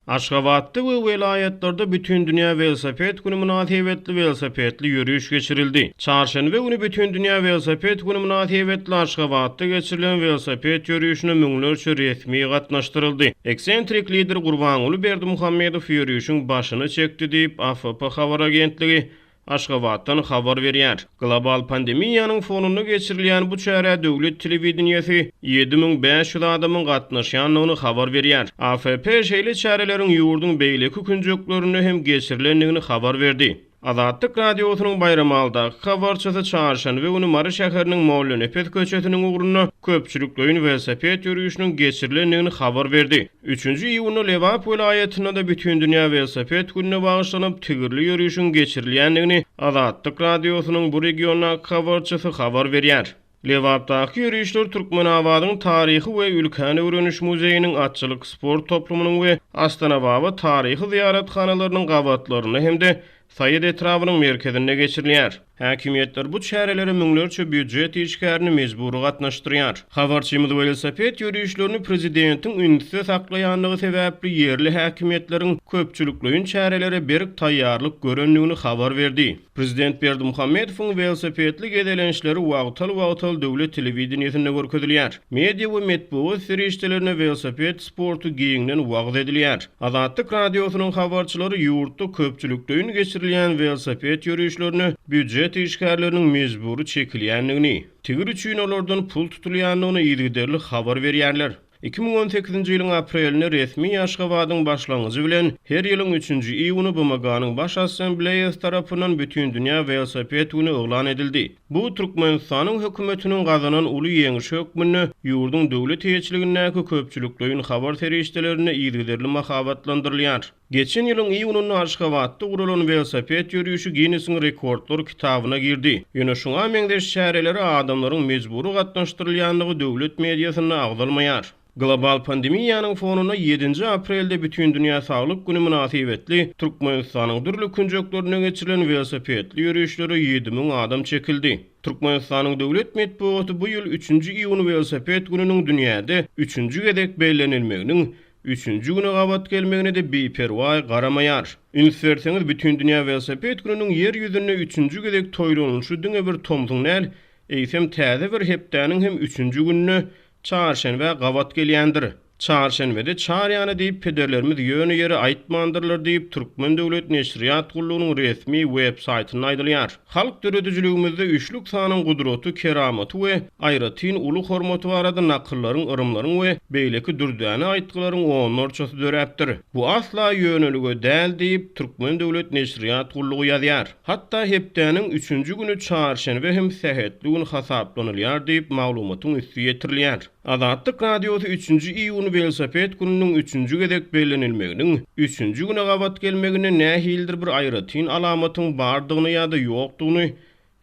Aşgabatda we welaýatlarda bütün dünýä velosiped güni münasibetli velosipedli ýürüýüş geçirildi. Çarşamba günü bütün dünýä velosiped güni münasibetli Aşgabatda geçirilen velosiped ýürüýüşine müňlerçe resmi gatnaşdyryldy. Eksentrik lider Gurbanuly Berdimuhammedow ýürüýüşiň başyny çekdi diýip AFP habar agentligi Aşgabatdan habar berýär. Global pandemiýanyň fonunda geçirilýän bu çäre döwlet telewizionyasy 7500 adamyň gatnaşýanlygyny habar berýär. AFP şeýle çäreleriň ýurdun beýleki künjeklerini hem geçirilendigini habar berdi. Azatlyk radiosynyň bayramalda habarçysy çarşamba günü Mary şäheriniň Mollönepet köçetiniň ugruna köpçülikleýin velosiped ýürüýüşiniň geçirilendigini habar berdi. 3-nji iýuny Lewap welaýatynda da bütün dünýä velosiped gününe bagyşlanyp tigirli ýürüýüşiň geçirilýändigini Azatlyk radiosynyň bu regiona habarçysy habar berýär. Lewapdaky ýürüýüşler Türkmenabadyň taryhy we ülkäni öwreniş muzeýiniň atçylyk sport toplumynyň we Astanababa taryhy ziyaretkhanalarynyň gabatlaryny hemde Saýyt etrawynyň merkezinde geçirilýär. Häkimiýetler bu çäreleri müňlerçe büdjet işgärini mejburi gatnaşdyrýar. Habarçymyz velosiped ýürüýüşlerini prezidentiň ünsüz saklaýanlygy sebäpli ýerli häkimiýetleriň köpçülikleýin çäreleri berk taýýarlyk görenligini habar berdi. Prezident Berdimuhammedowyň velosipedli gedelenişleri wagtal döwlet telewizionyasynda görkezilýär. Media we medeniýet serişdelerine velosiped sportu giňden wagt edilýär. Azatlyk radiosynyň habarçylary ýurtda köpçülikleýin geçirilýän velosiped ýürüýüşlerini büdjet işgärleriniň mejburi çekilýändigini, tigir üçin olardan pul tutulýanlygyny ýerliler habar berýärler. 2018-nji ýylyň aprelinde resmi Aşgabatyň başlangyjy bilen her ýylyň 3-nji iýuny BMG-nyň baş assambleýasy tarapyndan bütün dünýä velosiped güni oglan edildi. Bu Türkmenistanyň hökümetiniň gazanan uly ýeňiş hökmüni ýurdun döwlet heýetçiligindäki köpçülikleýin habar serişdelerine ýerlilerli mahabatlandyrylýar. Geçen ýylyň iýunyny Aşgabatda guralan velosiped ýürüýüşi Guinness Rekordlar kitabyna girdi. Ýöne şuňa meňdeş çäreleri adamlaryň mejburi gatnaşdyrylýanlygy döwlet mediasyna agdalmaýar. Global pandemiýanyň fonuna 7 aprelde bütün dünýä saglyk güni münasibetli Türkmenistanyň dürli künjeklerine geçirilen velosipedli ýürüýüşlere 7000 adam çekildi. Türkmenistanyň döwlet medeniýeti bu ýyl 3-nji iýuny velosiped gününiň dünýäde 3-nji gedek bellenilmeginiň 3-nji güne gabat gelmegine de beperwa garamaýar. Ünsürseňiz bütün dünýä velosiped gününiň ýer ýüzünde 3-nji gedek toýlanýaşy diňe bir tomduň näl, eýsem täze bir hepdäniň hem 3-nji gününe çarşamba gabat gelýändir. Çarşambada çarýany diýip pederlerimiz ýöne ýere aýtmandyrlar diýip Türkmen döwlet neşriýat gullugynyň resmi web-saýtyna aýdylýar. Halk döredijligimizde üçlük sanyň gudraty, keramaty we aýratyn uly hormaty barada nakyllaryň, yrymlaryň we beýleki dürdäni aýtgylaryň onlarçasy döräpdir. Bu asla ýönelige däl diýip Türkmen döwlet neşriýat gullugy ýazýar. Hatda hepdäniň 3-nji güni çarşamba hem sehetli gün hasaplanylýar diýip maglumatyň üstü ýetirilýär. Azatlyk radiosy 3-nji iýuny velosiped gününiň 3-nji gedek bellenilmeginiň 3-nji güne gabat gelmegine nähildir bir aýratyn alamatyň bardygyny ýa-da ýokdugyny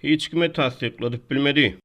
hiç kime tasdikladyp bilmedi.